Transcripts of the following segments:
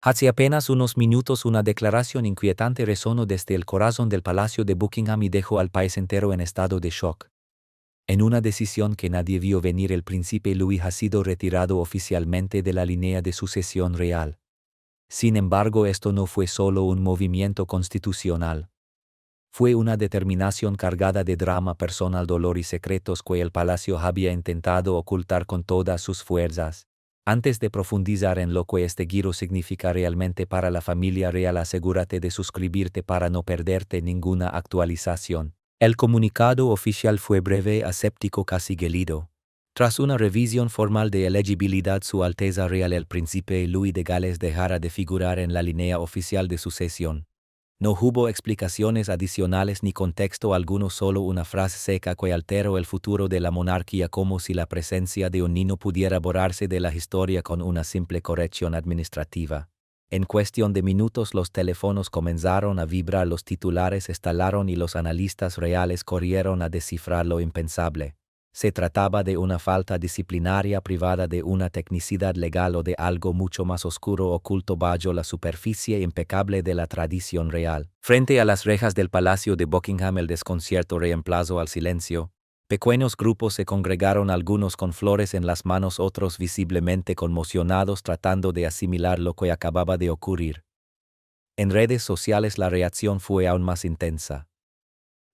Hace apenas unos minutos una declaración inquietante resonó desde el corazón del Palacio de Buckingham y dejó al país entero en estado de shock. En una decisión que nadie vio venir, el príncipe Louis ha sido retirado oficialmente de la línea de sucesión real. Sin embargo, esto no fue solo un movimiento constitucional. Fue una determinación cargada de drama personal, dolor y secretos que el palacio había intentado ocultar con todas sus fuerzas. Antes de profundizar en lo que este giro significa realmente para la familia real, asegúrate de suscribirte para no perderte ninguna actualización. El comunicado oficial fue breve, aséptico, casi gélido. Tras una revisión formal de elegibilidad, Su Alteza Real el Príncipe Louis de Gales dejará de figurar en la línea oficial de sucesión. No hubo explicaciones adicionales ni contexto alguno, solo una frase seca que alteró el futuro de la monarquía, como si la presencia de un niño pudiera borrarse de la historia con una simple corrección administrativa. En cuestión de minutos los teléfonos comenzaron a vibrar, los titulares estalaron y los analistas reales corrieron a descifrar lo impensable. Se trataba de una falta disciplinaria privada de una tecnicidad legal o de algo mucho más oscuro oculto bajo la superficie impecable de la tradición real. Frente a las rejas del Palacio de Buckingham, el desconcierto reemplazó al silencio. Pequeños grupos se congregaron, algunos con flores en las manos, otros visiblemente conmocionados, tratando de asimilar lo que acababa de ocurrir. En redes sociales la reacción fue aún más intensa.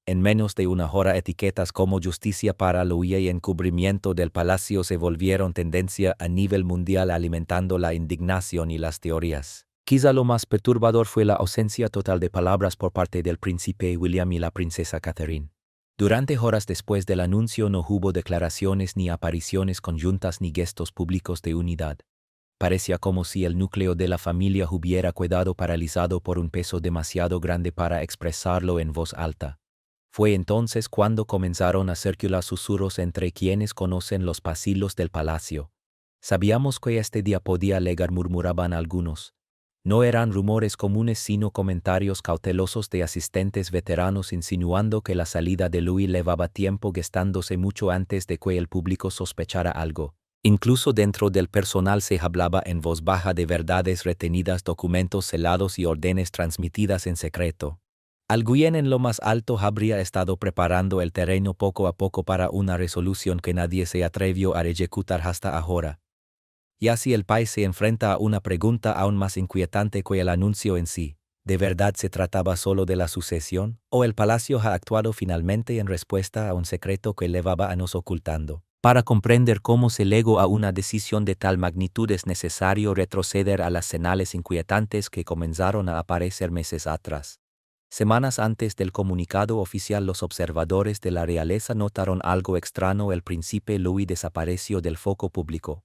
En menos de una hora, etiquetas como justicia para Louis y encubrimiento del palacio se volvieron tendencia a nivel mundial, alimentando la indignación y las teorías. Quizá lo más perturbador fue la ausencia total de palabras por parte del príncipe William y la princesa Catherine. Durante horas después del anuncio no hubo declaraciones ni apariciones conjuntas ni gestos públicos de unidad. Parecía como si el núcleo de la familia hubiera quedado paralizado por un peso demasiado grande para expresarlo en voz alta. Fue entonces cuando comenzaron a circular susurros entre quienes conocen los pasillos del palacio. Sabíamos que este día podía llegar, murmuraban algunos. No eran rumores comunes, sino comentarios cautelosos de asistentes veteranos insinuando que la salida de Louis llevaba tiempo gestándose mucho antes de que el público sospechara algo. Incluso dentro del personal se hablaba en voz baja de verdades retenidas, documentos celados y órdenes transmitidas en secreto. Alguien en lo más alto habría estado preparando el terreno poco a poco para una resolución que nadie se atrevió a ejecutar hasta ahora. Y así el país se enfrenta a una pregunta aún más inquietante que el anuncio en sí. ¿De verdad se trataba solo de la sucesión? ¿O el palacio ha actuado finalmente en respuesta a un secreto que llevaba años ocultando? Para comprender cómo se llegó a una decisión de tal magnitud es necesario retroceder a las señales inquietantes que comenzaron a aparecer meses atrás. Semanas antes del comunicado oficial, los observadores de la realeza notaron algo extraño. El príncipe Louis desapareció del foco público.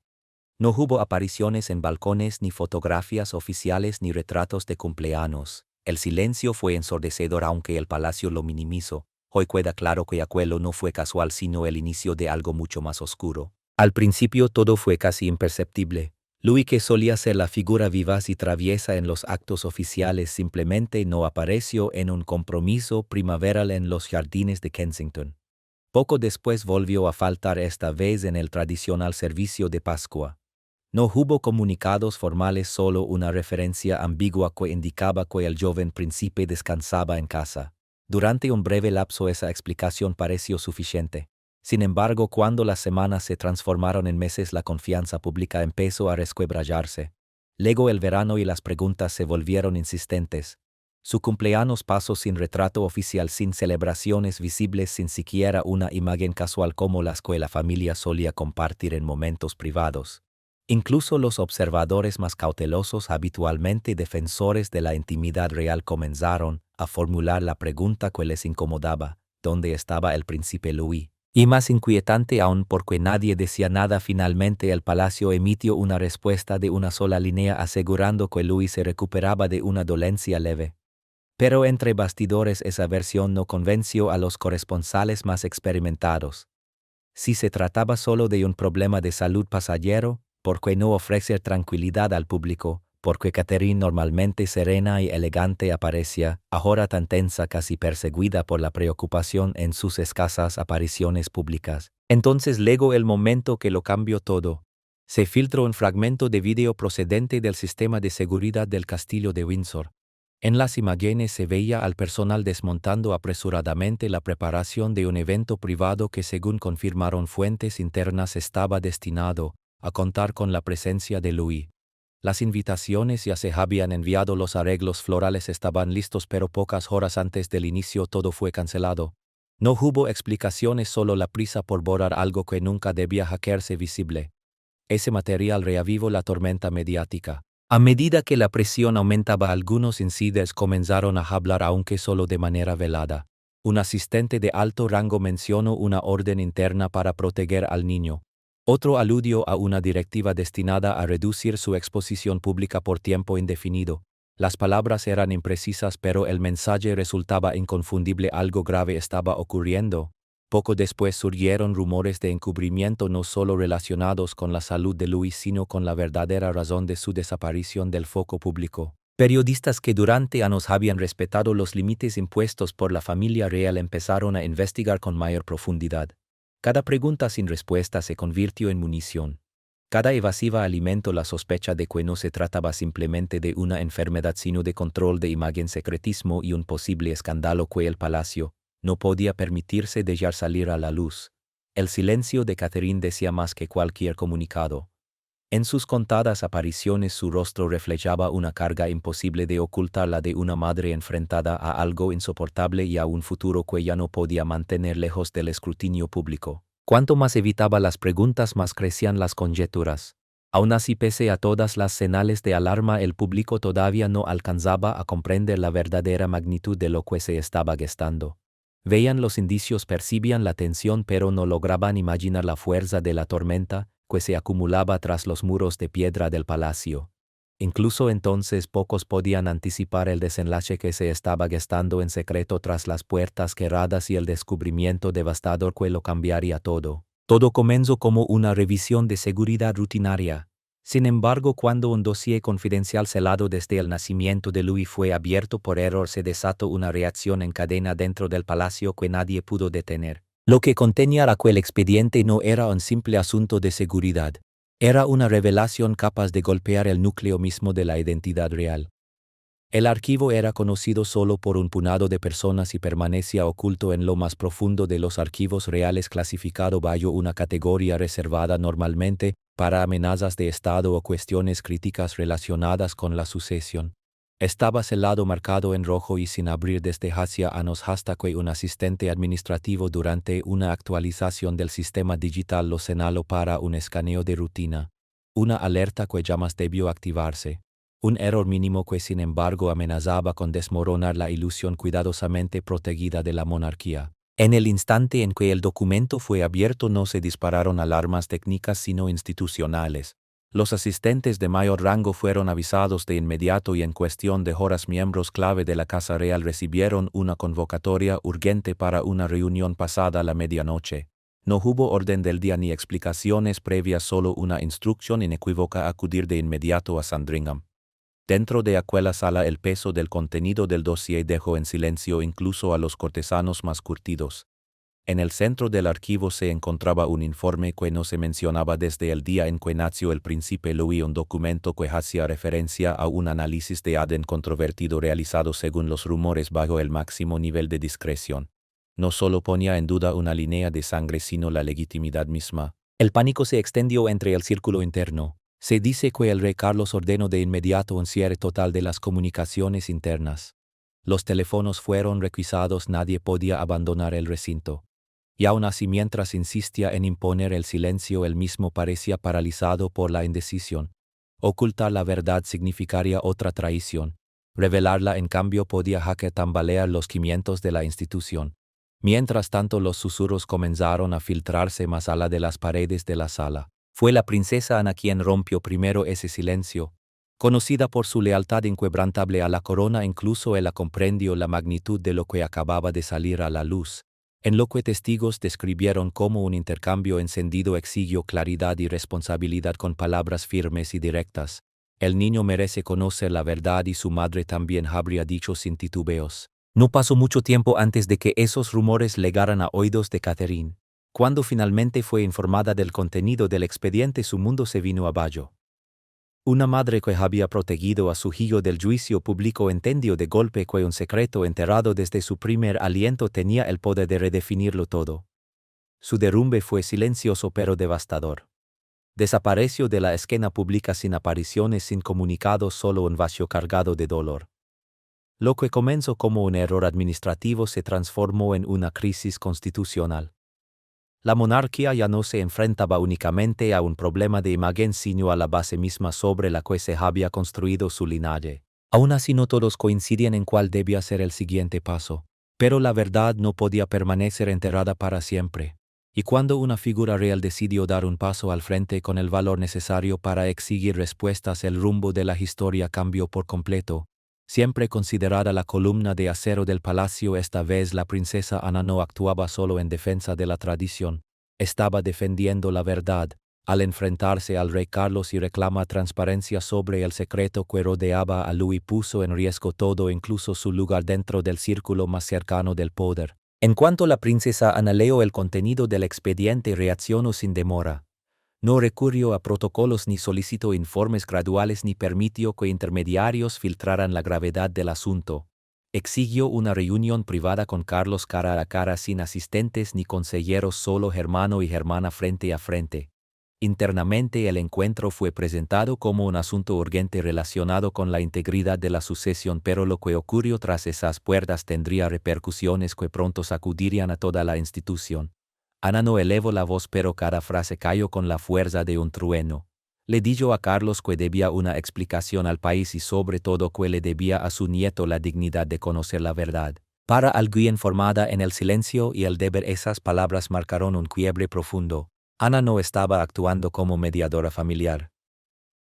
No hubo apariciones en balcones, ni fotografías oficiales, ni retratos de cumpleaños. El silencio fue ensordecedor, aunque el palacio lo minimizó. Hoy queda claro que aquello no fue casual, sino el inicio de algo mucho más oscuro. Al principio todo fue casi imperceptible. Louis, que solía ser la figura vivaz y traviesa en los actos oficiales, simplemente no apareció en un compromiso primaveral en los jardines de Kensington. Poco después volvió a faltar, esta vez en el tradicional servicio de Pascua. No hubo comunicados formales, solo una referencia ambigua que indicaba que el joven príncipe descansaba en casa. Durante un breve lapso esa explicación pareció suficiente. Sin embargo, cuando las semanas se transformaron en meses, la confianza pública empezó a resquebrajarse. Llegó el verano y las preguntas se volvieron insistentes. Su cumpleaños pasó sin retrato oficial, sin celebraciones visibles, sin siquiera una imagen casual como las que la familia solía compartir en momentos privados. Incluso los observadores más cautelosos, habitualmente defensores de la intimidad real, comenzaron a formular la pregunta que les incomodaba: ¿dónde estaba el príncipe Louis? Y más inquietante aún, porque nadie decía nada. Finalmente el palacio emitió una respuesta de una sola línea asegurando que Louis se recuperaba de una dolencia leve. Pero entre bastidores esa versión no convenció a los corresponsales más experimentados. Si se trataba solo de un problema de salud pasajero, ¿por qué no ofrecer tranquilidad al público? Porque Catherine, normalmente serena y elegante, aparecía ahora tan tensa, casi perseguida por la preocupación en sus escasas apariciones públicas. Entonces llegó el momento que lo cambió todo. Se filtró un fragmento de video procedente del sistema de seguridad del castillo de Windsor. En las imágenes se veía al personal desmontando apresuradamente la preparación de un evento privado que, según confirmaron fuentes internas, estaba destinado a contar con la presencia de Louis. Las invitaciones ya se habían enviado, los arreglos florales estaban listos, pero pocas horas antes del inicio todo fue cancelado. No hubo explicaciones, solo la prisa por borrar algo que nunca debía hacerse visible. Ese material reavivó la tormenta mediática. A medida que la presión aumentaba, algunos insiders comenzaron a hablar, aunque solo de manera velada. Un asistente de alto rango mencionó una orden interna para proteger al niño. Otro aludió a una directiva destinada a reducir su exposición pública por tiempo indefinido. Las palabras eran imprecisas, pero el mensaje resultaba inconfundible: algo grave estaba ocurriendo. Poco después surgieron rumores de encubrimiento, no solo relacionados con la salud de Louis, sino con la verdadera razón de su desaparición del foco público. Periodistas que durante años habían respetado los límites impuestos por la familia real empezaron a investigar con mayor profundidad. Cada pregunta sin respuesta se convirtió en munición. Cada evasiva alimentó la sospecha de que no se trataba simplemente de una enfermedad, sino de control de imagen, secretismo y un posible escándalo que el palacio no podía permitirse dejar salir a la luz. El silencio de Catherine decía más que cualquier comunicado. En sus contadas apariciones su rostro reflejaba una carga imposible de ocultar, la de una madre enfrentada a algo insoportable y a un futuro que ya no podía mantener lejos del escrutinio público. Cuanto más evitaba las preguntas, más crecían las conjeturas. Aún así, pese a todas las señales de alarma, el público todavía no alcanzaba a comprender la verdadera magnitud de lo que se estaba gestando. Veían los indicios, percibían la tensión, pero no lograban imaginar la fuerza de la tormenta que se acumulaba tras los muros de piedra del palacio. Incluso entonces pocos podían anticipar el desenlace que se estaba gestando en secreto tras las puertas cerradas y el descubrimiento devastador que lo cambiaría todo. Todo comenzó como una revisión de seguridad rutinaria. Sin embargo, cuando un dossier confidencial celado desde el nacimiento de Louis fue abierto por error, se desató una reacción en cadena dentro del palacio que nadie pudo detener. Lo que contenía aquel expediente no era un simple asunto de seguridad. Era una revelación capaz de golpear el núcleo mismo de la identidad real. El archivo era conocido solo por un puñado de personas y permanecía oculto en lo más profundo de los archivos reales, clasificado bajo una categoría reservada normalmente para amenazas de Estado o cuestiones críticas relacionadas con la sucesión. Estaba selado, marcado en rojo y sin abrir desde hacía años, hasta que un asistente administrativo, durante una actualización del sistema digital, lo señaló para un escaneo de rutina. Una alerta que jamás debió activarse. Un error mínimo que, sin embargo, amenazaba con desmoronar la ilusión cuidadosamente protegida de la monarquía. En el instante en que el documento fue abierto, no se dispararon alarmas técnicas sino institucionales. Los asistentes de mayor rango fueron avisados de inmediato y en cuestión de horas miembros clave de la Casa Real recibieron una convocatoria urgente para una reunión pasada la medianoche. No hubo orden del día ni explicaciones previas, solo una instrucción inequívoca: acudir de inmediato a Sandringham. Dentro de aquella sala el peso del contenido del dossier dejó en silencio incluso a los cortesanos más curtidos. En el centro del archivo se encontraba un informe que no se mencionaba desde el día en que nació el príncipe Louis, un documento que hacía referencia a un análisis de ADN controvertido realizado, según los rumores, bajo el máximo nivel de discreción. No solo ponía en duda una línea de sangre, sino la legitimidad misma. El pánico se extendió entre el círculo interno. Se dice que el rey Carlos ordenó de inmediato un cierre total de las comunicaciones internas. Los teléfonos fueron requisados, nadie podía abandonar el recinto. Y aún así, mientras insistía en imponer el silencio, él mismo parecía paralizado por la indecisión. Ocultar la verdad significaría otra traición. Revelarla, en cambio, podía hacer tambalear los cimientos de la institución. Mientras tanto, los susurros comenzaron a filtrarse más allá de las paredes de la sala. Fue la princesa Ana quien rompió primero ese silencio. Conocida por su lealtad inquebrantable a la corona, incluso ella comprendió la magnitud de lo que acababa de salir a la luz. En lo que testigos describieron como un intercambio encendido exigió claridad y responsabilidad con palabras firmes y directas. El niño merece conocer la verdad, y su madre también, habría dicho sin titubeos. No pasó mucho tiempo antes de que esos rumores llegaran a oídos de Catherine. Cuando finalmente fue informada del contenido del expediente, su mundo se vino abajo. Una madre que había protegido a su hijo del juicio público entendió de golpe que un secreto enterrado desde su primer aliento tenía el poder de redefinirlo todo. Su derrumbe fue silencioso pero devastador. Desapareció de la escena pública sin apariciones, sin comunicados, solo un vacío cargado de dolor. Lo que comenzó como un error administrativo se transformó en una crisis constitucional. La monarquía ya no se enfrentaba únicamente a un problema de imagen, sino a la base misma sobre la que se había construido su linaje. Aún así, no todos coincidían en cuál debía ser el siguiente paso. Pero la verdad no podía permanecer enterrada para siempre. Y cuando una figura real decidió dar un paso al frente con el valor necesario para exigir respuestas, el rumbo de la historia cambió por completo. Siempre considerada la columna de acero del palacio, esta vez la princesa Ana no actuaba solo en defensa de la tradición, estaba defendiendo la verdad, al enfrentarse al rey Carlos y reclamar transparencia sobre el secreto que rodeaba a Louis. Puso en riesgo todo, incluso su lugar dentro del círculo más cercano del poder. En cuanto la princesa Ana leyó el contenido del expediente, reaccionó sin demora. No recurrió a protocolos ni solicitó informes graduales ni permitió que intermediarios filtraran la gravedad del asunto. Exigió una reunión privada con Carlos cara a cara, sin asistentes ni consejeros, solo hermano y hermana frente a frente. Internamente el encuentro fue presentado como un asunto urgente relacionado con la integridad de la sucesión, pero lo que ocurrió tras esas puertas tendría repercusiones que pronto sacudirían a toda la institución. Ana no elevó la voz, pero cada frase cayó con la fuerza de un trueno. Le dijo a Carlos que debía una explicación al país y sobre todo que le debía a su nieto la dignidad de conocer la verdad. Para alguien formada en el silencio y el deber, esas palabras marcaron un quiebre profundo. Ana no estaba actuando como mediadora familiar.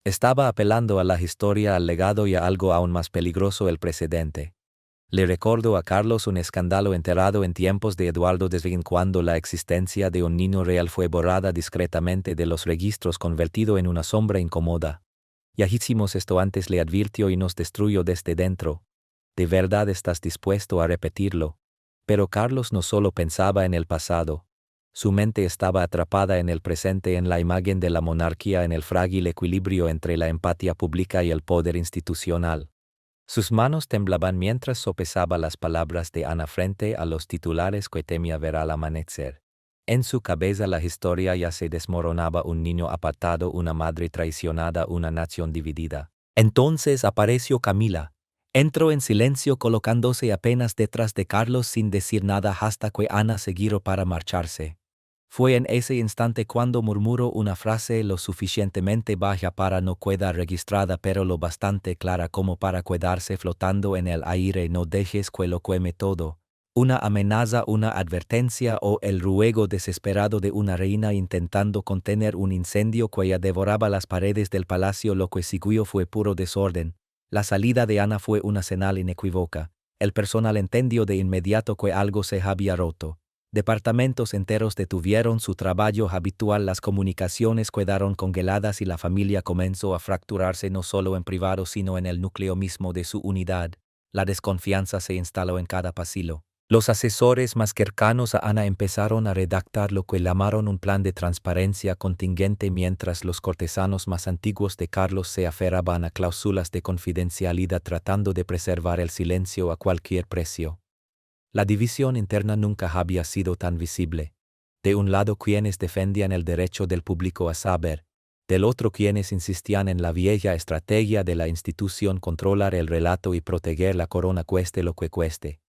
Estaba apelando a la historia, al legado y a algo aún más peligroso, el precedente. Le recordó a Carlos un escándalo enterrado en tiempos de Eduardo Desvign, cuando la existencia de un niño real fue borrada discretamente de los registros, convertido en una sombra incómoda. Ya hicimos esto antes, le advirtió, y nos destruyó desde dentro. ¿De verdad estás dispuesto a repetirlo? Pero Carlos no solo pensaba en el pasado. Su mente estaba atrapada en el presente, en la imagen de la monarquía, en el frágil equilibrio entre la empatía pública y el poder institucional. Sus manos temblaban mientras sopesaba las palabras de Ana frente a los titulares que temía ver al amanecer. En su cabeza la historia ya se desmoronaba: un niño apartado, una madre traicionada, una nación dividida. Entonces apareció Camila. Entró en silencio, colocándose apenas detrás de Carlos sin decir nada hasta que Ana se giró para marcharse. Fue en ese instante cuando murmuró una frase lo suficientemente baja para no quedar registrada, pero lo bastante clara como para quedarse flotando en el aire: no dejes que lo queme todo. Una amenaza, una advertencia, o el ruego desesperado de una reina intentando contener un incendio que ya devoraba las paredes del palacio. Lo que siguió fue puro desorden. La salida de Ana fue una señal inequívoca. El personal entendió de inmediato que algo se había roto. Departamentos enteros detuvieron su trabajo habitual, las comunicaciones quedaron congeladas y la familia comenzó a fracturarse, no solo en privado sino en el núcleo mismo de su unidad. La desconfianza se instaló en cada pasillo. Los asesores más cercanos a Ana empezaron a redactar lo que llamaron un plan de transparencia contingente, mientras los cortesanos más antiguos de Carlos se aferraban a cláusulas de confidencialidad, tratando de preservar el silencio a cualquier precio. La división interna nunca había sido tan visible. De un lado quienes defendían el derecho del público a saber, del otro quienes insistían en la vieja estrategia de la institución: controlar el relato y proteger la corona cueste lo que cueste.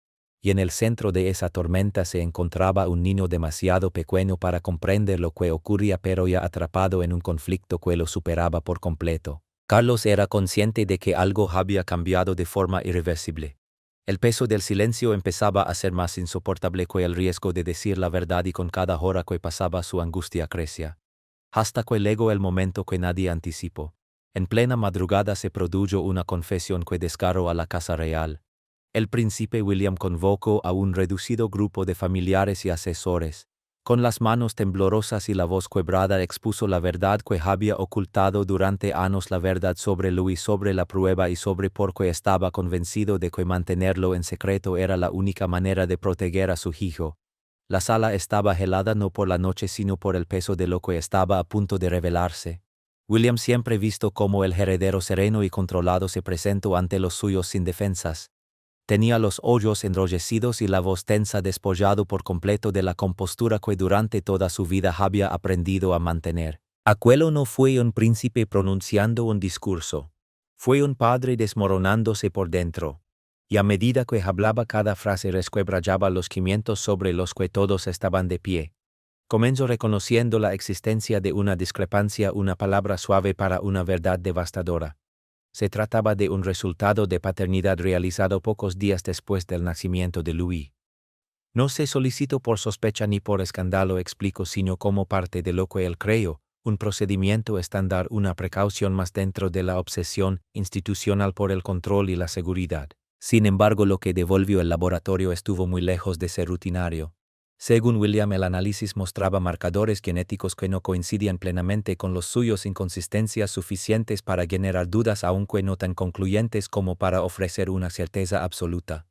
Y en el centro de esa tormenta se encontraba un niño demasiado pequeño para comprender lo que ocurría, pero ya atrapado en un conflicto que lo superaba por completo. Carlos era consciente de que algo había cambiado de forma irreversible. El peso del silencio empezaba a ser más insoportable que el riesgo de decir la verdad, y con cada hora que pasaba su angustia crecía. Hasta que llegó el momento que nadie anticipó. En plena madrugada se produjo una confesión que desgarró a la casa real. El príncipe William convocó a un reducido grupo de familiares y asesores. Con las manos temblorosas y la voz quebrada expuso la verdad que había ocultado durante años: la verdad sobre Louis, sobre la prueba y sobre por qué estaba convencido de que mantenerlo en secreto era la única manera de proteger a su hijo. La sala estaba helada no por la noche sino por el peso de lo que estaba a punto de revelarse. William, siempre visto como el heredero sereno y controlado, se presentó ante los suyos sin defensas. Tenía los ojos enrojecidos y la voz tensa, despollado por completo de la compostura que durante toda su vida había aprendido a mantener. Aquello no fue un príncipe pronunciando un discurso. Fue un padre desmoronándose por dentro. Y a medida que hablaba, cada frase resquebrajaba los cimientos sobre los que todos estaban de pie. Comenzó reconociendo la existencia de una discrepancia, una palabra suave para una verdad devastadora. Se trataba de un resultado de paternidad realizado pocos días después del nacimiento de Louis. No se solicitó por sospecha ni por escándalo, explicó, sino como parte de lo que él creyó, un procedimiento estándar, una precaución más dentro de la obsesión institucional por el control y la seguridad. Sin embargo, lo que devolvió el laboratorio estuvo muy lejos de ser rutinario. Según William, el análisis mostraba marcadores genéticos que no coincidían plenamente con los suyos, inconsistencias suficientes para generar dudas, aunque no tan concluyentes como para ofrecer una certeza absoluta.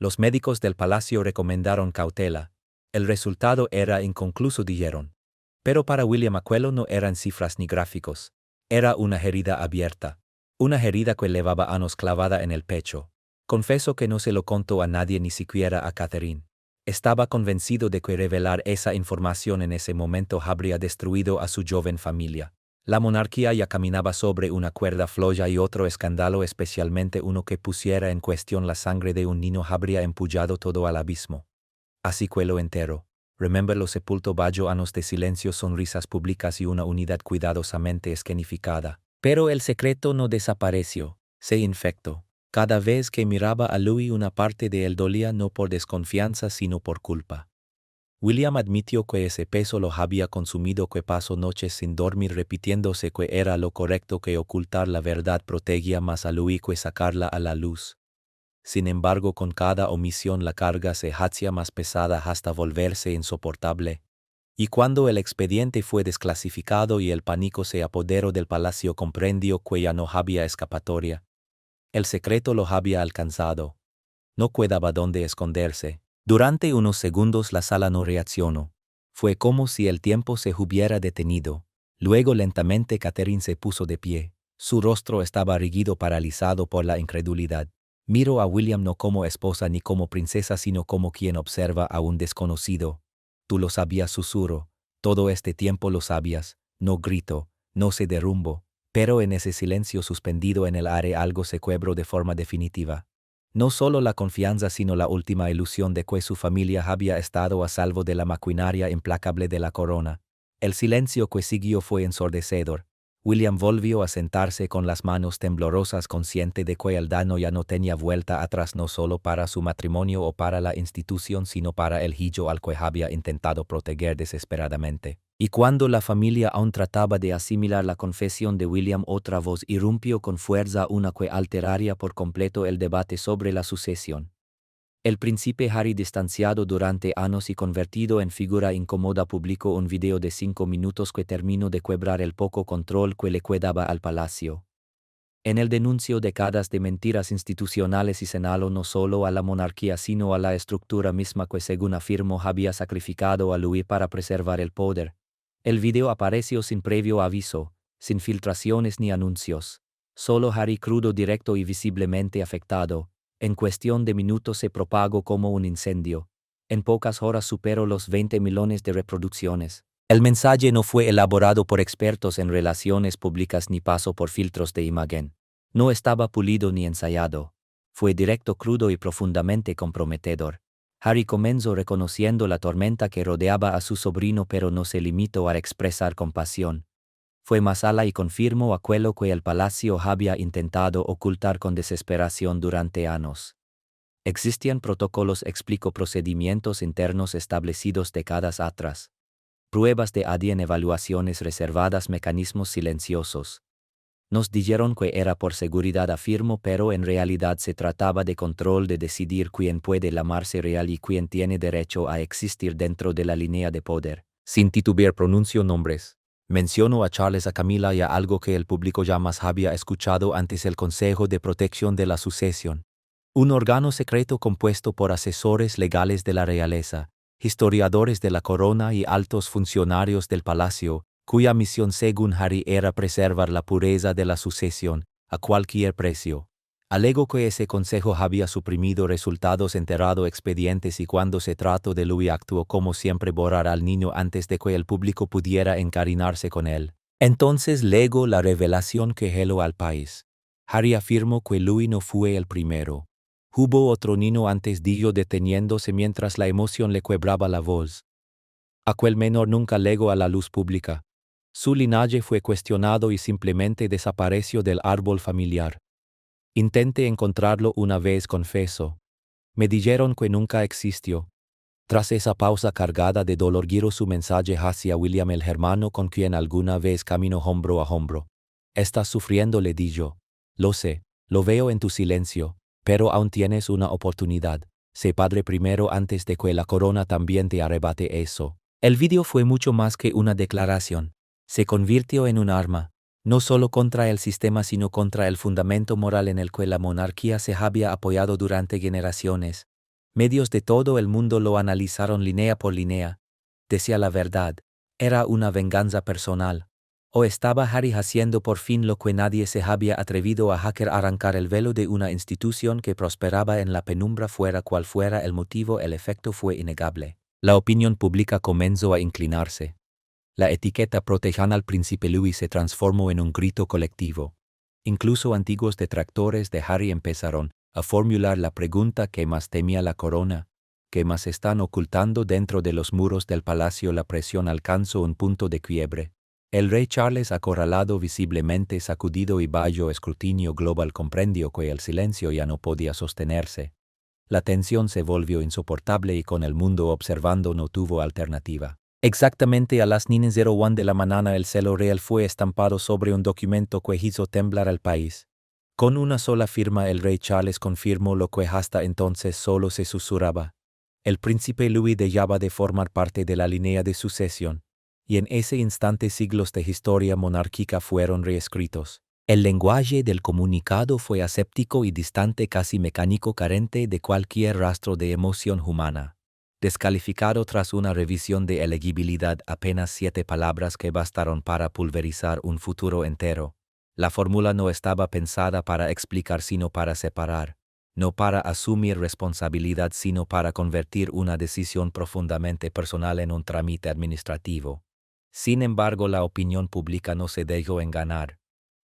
Los médicos del palacio recomendaron cautela. El resultado era inconcluso, dijeron. Pero para William aquello no eran cifras ni gráficos. Era una herida abierta. Una herida que llevaba años clavada en el pecho. Confesó que no se lo contó a nadie, ni siquiera a Catherine. Estaba convencido de que revelar esa información en ese momento habría destruido a su joven familia. La monarquía ya caminaba sobre una cuerda floja y otro escándalo, especialmente uno que pusiera en cuestión la sangre de un niño, habría empullado todo al abismo. Así que lo entero. Remember lo sepulto bajo años de silencio, sonrisas públicas y una unidad cuidadosamente escenificada. Pero el secreto no desapareció, se infectó. Cada vez que miraba a Louis, una parte de él dolía, no por desconfianza sino por culpa. William admitió que ese peso lo había consumido, que pasó noches sin dormir repitiéndose que era lo correcto, que ocultar la verdad protegía más a Louis que sacarla a la luz. Sin embargo, con cada omisión la carga se hacía más pesada hasta volverse insoportable. Y cuando el expediente fue desclasificado y el pánico se apoderó del palacio, comprendió que ya no había escapatoria. El secreto lo había alcanzado. No quedaba dónde esconderse. Durante unos segundos la sala no reaccionó. Fue como si el tiempo se hubiera detenido. Luego lentamente Catherine se puso de pie. Su rostro estaba rígido, paralizado por la incredulidad. Miró a William no como esposa ni como princesa, sino como quien observa a un desconocido. «Tú lo sabías», susurró. «Todo este tiempo lo sabías». No gritó, no se derrumbó. Pero en ese silencio suspendido en el aire algo se quebró de forma definitiva. No solo la confianza, sino la última ilusión de que su familia había estado a salvo de la maquinaria implacable de la corona. El silencio que siguió fue ensordecedor. William volvió a sentarse con las manos temblorosas, consciente de que el daño ya no tenía vuelta atrás, no solo para su matrimonio o para la institución, sino para el hijo al que había intentado proteger desesperadamente. Y cuando la familia aún trataba de asimilar la confesión de William, otra voz irrumpió con fuerza, una que alteraría por completo el debate sobre la sucesión. El príncipe Harry, distanciado durante años y convertido en figura incómoda, publicó un video de 5 minutos que terminó de quebrar el poco control que le quedaba al palacio. En él denunció décadas de mentiras institucionales y señaló no solo a la monarquía sino a la estructura misma que, según afirmó, había sacrificado a Louis para preservar el poder. El video apareció sin previo aviso, sin filtraciones ni anuncios. Solo Harry, crudo, directo y visiblemente afectado. En cuestión de minutos se propagó como un incendio. En pocas horas superó los 20 millones de reproducciones. El mensaje no fue elaborado por expertos en relaciones públicas ni pasó por filtros de imagen. No estaba pulido ni ensayado. Fue directo, crudo y profundamente comprometedor. Harry comenzó reconociendo la tormenta que rodeaba a su sobrino, pero no se limitó a expresar compasión. Fue más allá y confirmó aquello que el palacio había intentado ocultar con desesperación durante años. Existían protocolos, explicó, procedimientos internos establecidos décadas atrás. Pruebas de ADN, evaluaciones reservadas, mecanismos silenciosos. Nos dijeron que era por seguridad, afirmó, pero en realidad se trataba de control, de decidir quién puede llamarse real y quién tiene derecho a existir dentro de la línea de poder. Sin titubear pronunció nombres. Mencionó a Charles, a Camila y a algo que el público jamás había escuchado antes: el Consejo de Protección de la Sucesión. Un órgano secreto compuesto por asesores legales de la realeza, historiadores de la corona y altos funcionarios del palacio, cuya misión según Harry era preservar la pureza de la sucesión a cualquier precio. Alegó que ese consejo había suprimido resultados enterrado expedientes y cuando se trató de Louis actuó como siempre borrar al niño antes de que el público pudiera encariñarse con él. Entonces legó la revelación que heló al país. Harry afirmó que Louis no fue el primero. Hubo otro niño antes dijo deteniéndose mientras la emoción le quebraba la voz. Aquel menor nunca legó a la luz pública. Su linaje fue cuestionado y simplemente desapareció del árbol familiar. Intenté encontrarlo una vez, confesó. Me dijeron que nunca existió. Tras esa pausa cargada de dolor giró su mensaje hacia William el hermano con quien alguna vez caminó hombro a hombro. Estás sufriendo, le dijo. Lo sé, lo veo en tu silencio, pero aún tienes una oportunidad. Sé padre primero antes de que la corona también te arrebate eso. El vídeo fue mucho más que una declaración. Se convirtió en un arma. No solo contra el sistema sino contra el fundamento moral en el que la monarquía se había apoyado durante generaciones. Medios de todo el mundo lo analizaron línea por línea. Decía la verdad. Era una venganza personal. ¿O estaba Harry haciendo por fin lo que nadie se había atrevido a hacer, arrancar el velo de una institución que prosperaba en la penumbra? Fuera cual fuera el motivo, el efecto fue innegable. La opinión pública comenzó a inclinarse. La etiqueta "protejan al príncipe Louis" se transformó en un grito colectivo. Incluso antiguos detractores de Harry empezaron a formular la pregunta: ¿qué más temía la corona? ¿Qué más están ocultando dentro de los muros del palacio? La presión alcanzó un punto de quiebre. El rey Charles, acorralado, visiblemente sacudido y bajo escrutinio global, comprendió que el silencio ya no podía sostenerse. La tensión se volvió insoportable y con el mundo observando no tuvo alternativa. Exactamente a las 9:01 de la mañana el celo real fue estampado sobre un documento que hizo temblar al país. Con una sola firma el rey Charles confirmó lo que hasta entonces solo se susurraba. El príncipe Louis dejaba de formar parte de la línea de sucesión, y en ese instante siglos de historia monárquica fueron reescritos. El lenguaje del comunicado fue aséptico y distante, casi mecánico, carente de cualquier rastro de emoción humana. Descalificado tras una revisión de elegibilidad, apenas 7 palabras que bastaron para pulverizar un futuro entero. La fórmula no estaba pensada para explicar sino para separar, no para asumir responsabilidad sino para convertir una decisión profundamente personal en un trámite administrativo. Sin embargo, la opinión pública no se dejó engañar.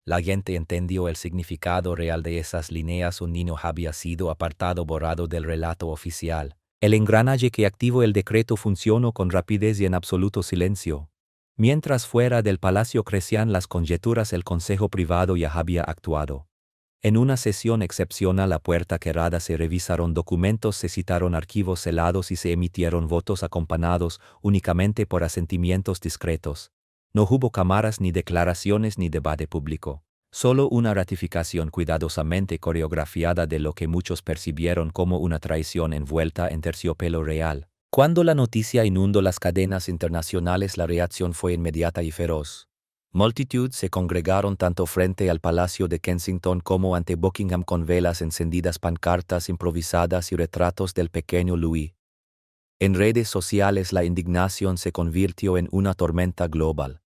La gente entendió el significado real de esas líneas. Un niño había sido apartado, borrado del relato oficial. El engranaje que activó el decreto funcionó con rapidez y en absoluto silencio. Mientras fuera del palacio crecían las conjeturas, el consejo privado ya había actuado. En una sesión excepcional a puerta cerrada se revisaron documentos, se citaron archivos celados y se emitieron votos acompañados únicamente por asentimientos discretos. No hubo cámaras, ni declaraciones, ni debate público. Solo una ratificación cuidadosamente coreografiada de lo que muchos percibieron como una traición envuelta en terciopelo real. Cuando la noticia inundó las cadenas internacionales, la reacción fue inmediata y feroz. Multitud se congregaron tanto frente al Palacio de Kensington como ante Buckingham con velas encendidas, pancartas improvisadas y retratos del pequeño Louis. En redes sociales la indignación se convirtió en una tormenta global.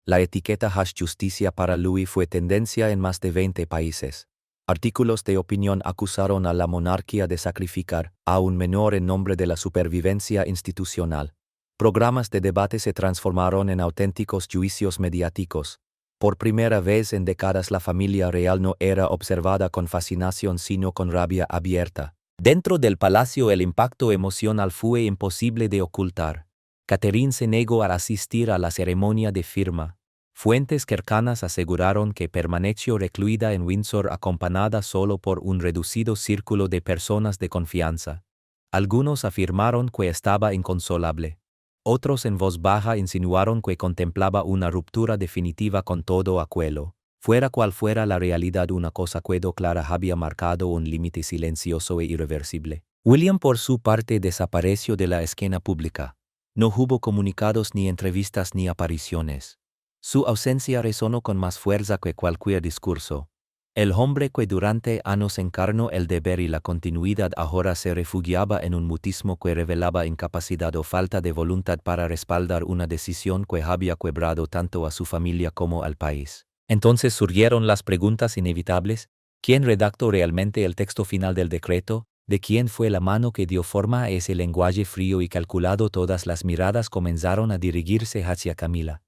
La etiqueta #Justicia para Louis fue tendencia en más de 20 países. Artículos de opinión acusaron a la monarquía de sacrificar a un menor en nombre de la supervivencia institucional. Programas de debate se transformaron en auténticos juicios mediáticos. Por primera vez en décadas la familia real no era observada con fascinación sino con rabia abierta. Dentro del palacio el impacto emocional fue imposible de ocultar. Catherine se negó a asistir a la ceremonia de firma. Fuentes cercanas aseguraron que permaneció recluida en Windsor acompañada solo por un reducido círculo de personas de confianza. Algunos afirmaron que estaba inconsolable. Otros en voz baja insinuaron que contemplaba una ruptura definitiva con todo aquello. Fuera cual fuera la realidad, una cosa quedó clara: había marcado un límite silencioso e irreversible. William, por su parte, desapareció de la escena pública. No hubo comunicados, ni entrevistas, ni apariciones. Su ausencia resonó con más fuerza que cualquier discurso. El hombre que durante años encarnó el deber y la continuidad ahora se refugiaba en un mutismo que revelaba incapacidad o falta de voluntad para respaldar una decisión que había quebrado tanto a su familia como al país. Entonces surgieron las preguntas inevitables: ¿quién redactó realmente el texto final del decreto? ¿De quién fue la mano que dio forma a ese lenguaje frío y calculado? Todas las miradas comenzaron a dirigirse hacia Camila.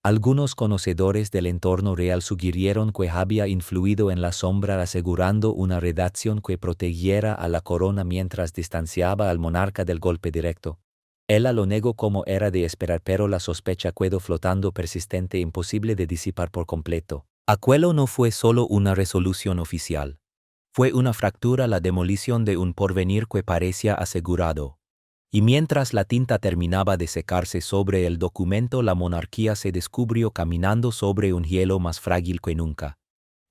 Algunos conocedores del entorno real sugirieron que había influido en la sombra asegurando una redacción que protegiera a la corona mientras distanciaba al monarca del golpe directo. Ella lo negó como era de esperar, pero la sospecha quedó flotando persistente, imposible de disipar por completo. Aquello no fue solo una resolución oficial. Fue una fractura, la demolición de un porvenir que parecía asegurado. Y mientras la tinta terminaba de secarse sobre el documento, la monarquía se descubrió caminando sobre un hielo más frágil que nunca.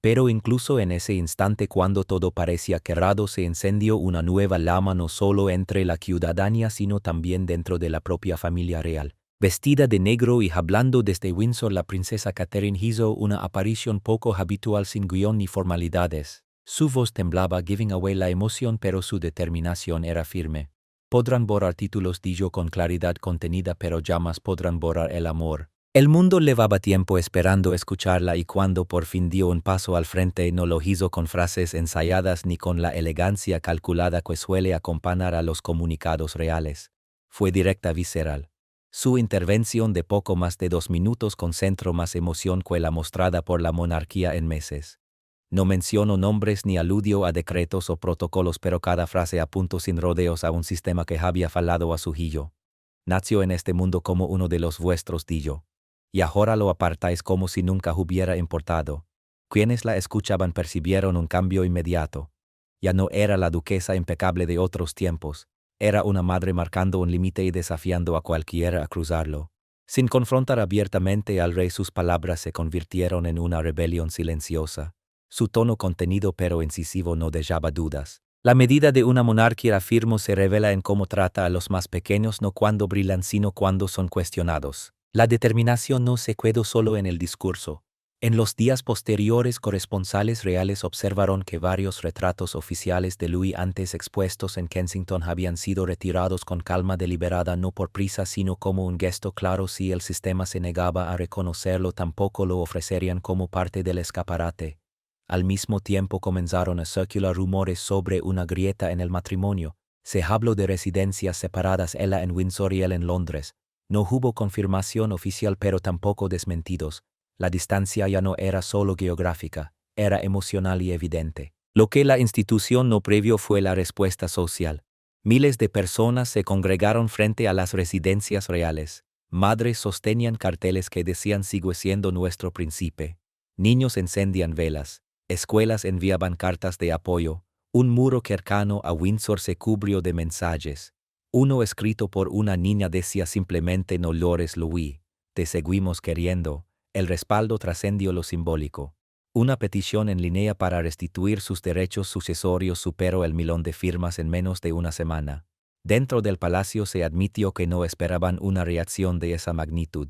Pero incluso en ese instante, cuando todo parecía cerrado, se encendió una nueva llama, no solo entre la ciudadanía sino también dentro de la propia familia real. Vestida de negro y hablando desde Windsor, la princesa Catherine hizo una aparición poco habitual, sin guión ni formalidades. Su voz temblaba, giving away la emoción, pero su determinación era firme. Podrán borrar títulos, dijo con claridad contenida, pero jamás podrán borrar el amor. El mundo llevaba tiempo esperando escucharla, y cuando por fin dio un paso al frente, no lo hizo con frases ensayadas ni con la elegancia calculada que suele acompañar a los comunicados reales. Fue directa, visceral. Su intervención de poco más de 2 minutos concentró más emoción que la mostrada por la monarquía en meses. No mencionó nombres ni aludió a decretos o protocolos, pero cada frase apuntó sin rodeos a un sistema que había fallado a su hijo. Nació en este mundo como uno de los vuestros, dijo. Y ahora lo apartáis como si nunca hubiera importado. Quienes la escuchaban percibieron un cambio inmediato. Ya no era la duquesa impecable de otros tiempos. Era una madre marcando un límite y desafiando a cualquiera a cruzarlo. Sin confrontar abiertamente al rey, sus palabras se convirtieron en una rebelión silenciosa. Su tono contenido pero incisivo no dejaba dudas. La medida de una monarquía, afirmó, se revela en cómo trata a los más pequeños, no cuando brillan sino cuando son cuestionados. La determinación no se quedó solo en el discurso. En los días posteriores, corresponsales reales observaron que varios retratos oficiales de Louis antes expuestos en Kensington habían sido retirados con calma deliberada, no por prisa sino como un gesto claro. Si el sistema se negaba a reconocerlo, tampoco lo ofrecerían como parte del escaparate. Al mismo tiempo comenzaron a circular rumores sobre una grieta en el matrimonio. Se habló de residencias separadas, ella en Windsor y él en Londres. No hubo confirmación oficial, pero tampoco desmentidos. La distancia ya no era solo geográfica, era emocional y evidente. Lo que la institución no previó fue la respuesta social. Miles de personas se congregaron frente a las residencias reales. Madres sostenían carteles que decían: sigue siendo nuestro príncipe. Niños encendían velas. Escuelas enviaban cartas de apoyo. Un muro cercano a Windsor se cubrió de mensajes. Uno escrito por una niña decía simplemente: no llores, Louis, te seguimos queriendo. El respaldo trascendió lo simbólico. Una petición en línea para restituir sus derechos sucesorios superó el 1.000.000 de firmas en menos de una semana. Dentro del palacio se admitió que no esperaban una reacción de esa magnitud.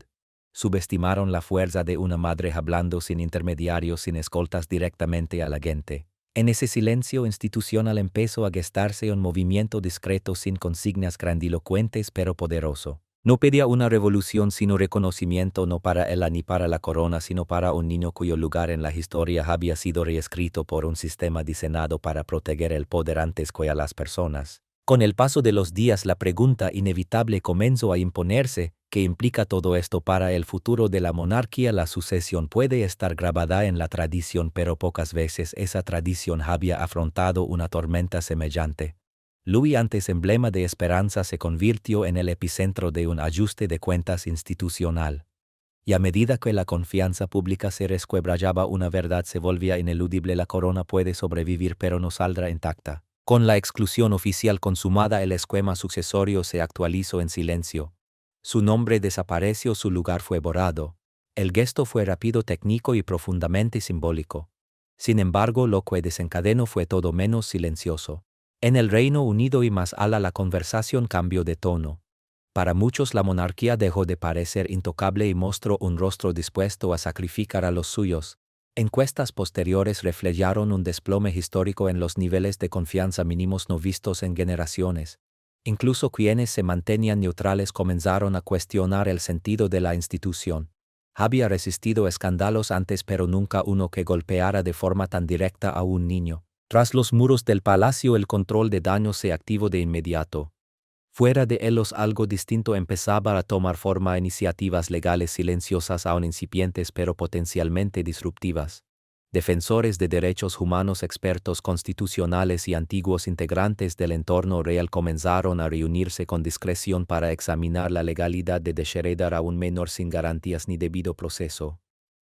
Subestimaron la fuerza de una madre hablando sin intermediarios, sin escoltas, directamente a la gente. En ese silencio institucional empezó a gestarse un movimiento discreto, sin consignas grandilocuentes pero poderoso. No pedía una revolución sino reconocimiento, no para ella ni para la corona, sino para un niño cuyo lugar en la historia había sido reescrito por un sistema diseñado para proteger el poder antes que a las personas. Con el paso de los días, la pregunta inevitable comenzó a imponerse: ¿qué implica todo esto para el futuro de la monarquía? La sucesión puede estar grabada en la tradición, pero pocas veces esa tradición había afrontado una tormenta semejante. Louis, antes emblema de esperanza, se convirtió en el epicentro de un ajuste de cuentas institucional. Y a medida que la confianza pública se resquebrajaba, una verdad se volvía ineludible: la corona puede sobrevivir pero no saldrá intacta. Con la exclusión oficial consumada, el esquema sucesorio se actualizó en silencio. Su nombre desapareció, su lugar fue borrado. El gesto fue rápido, técnico y profundamente simbólico. Sin embargo, lo que desencadenó fue todo menos silencioso. En el Reino Unido y más allá, la conversación cambió de tono. Para muchos, la monarquía dejó de parecer intocable y mostró un rostro dispuesto a sacrificar a los suyos. Encuestas posteriores reflejaron un desplome histórico en los niveles de confianza mínimos no vistos en generaciones. Incluso quienes se mantenían neutrales comenzaron a cuestionar el sentido de la institución. Había resistido escándalos antes, pero nunca uno que golpeara de forma tan directa a un niño. Tras los muros del palacio el control de daños se activó de inmediato. Fuera de ellos algo distinto empezaba a tomar forma: iniciativas legales silenciosas, aún incipientes pero potencialmente disruptivas. Defensores de derechos humanos, expertos constitucionales y antiguos integrantes del entorno real comenzaron a reunirse con discreción para examinar la legalidad de desheredar a un menor sin garantías ni debido proceso.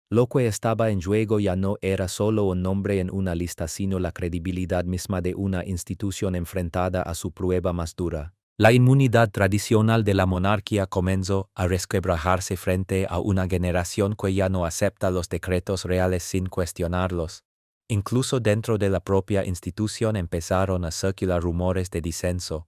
Lo que estaba en juego ya no era solo un nombre en una lista, sino la credibilidad misma de una institución enfrentada a su prueba más dura. La inmunidad tradicional de la monarquía comenzó a resquebrajarse frente a una generación que ya no acepta los decretos reales sin cuestionarlos. Incluso dentro de la propia institución empezaron a circular rumores de disenso.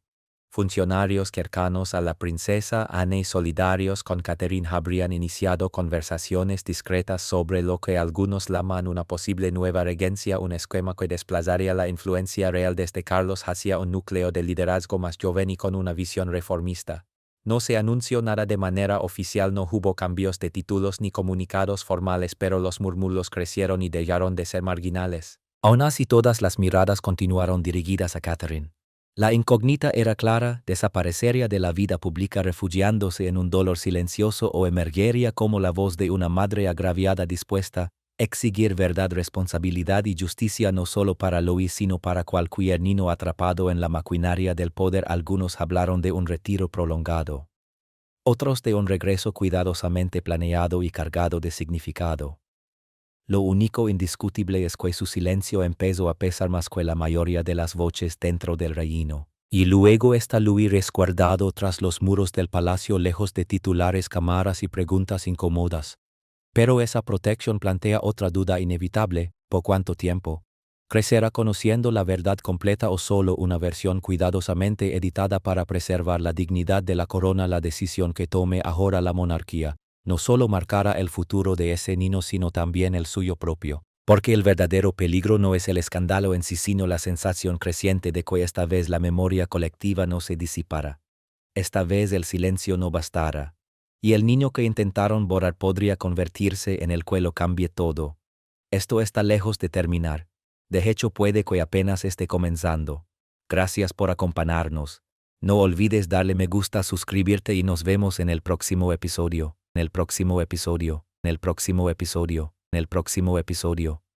Funcionarios cercanos a la princesa Anne y solidarios con Catherine habrían iniciado conversaciones discretas sobre lo que algunos llaman una posible nueva regencia, un esquema que desplazaría la influencia real desde Carlos hacia un núcleo de liderazgo más joven y con una visión reformista. No se anunció nada de manera oficial, no hubo cambios de títulos ni comunicados formales, pero los murmullos crecieron y dejaron de ser marginales. Aún así, todas las miradas continuaron dirigidas a Catherine. La incógnita era clara: desaparecería de la vida pública refugiándose en un dolor silencioso o emergería como la voz de una madre agraviada dispuesta a exigir verdad, responsabilidad y justicia no solo para Louis sino para cualquier niño atrapado en la maquinaria del poder. Algunos hablaron de un retiro prolongado, otros de un regreso cuidadosamente planeado y cargado de significado. Lo único indiscutible es que su silencio empezó a pesar más que la mayoría de las voces dentro del reino. Y luego está Louis resguardado tras los muros del palacio, lejos de titulares, cámaras y preguntas incómodas. Pero esa protección plantea otra duda inevitable: ¿por cuánto tiempo? ¿Crecerá conociendo la verdad completa o solo una versión cuidadosamente editada para preservar la dignidad de la corona? La decisión que tome ahora la monarquía no solo marcará el futuro de ese niño, sino también el suyo propio. Porque el verdadero peligro no es el escándalo en sí, sino la sensación creciente de que esta vez la memoria colectiva no se disipará. Esta vez el silencio no bastará. Y el niño que intentaron borrar podría convertirse en el que lo cambie todo. Esto está lejos de terminar. De hecho, puede que apenas esté comenzando. Gracias por acompañarnos. No olvides darle me gusta, suscribirte y nos vemos en el próximo episodio. En el próximo episodio. En el próximo episodio. En el próximo episodio.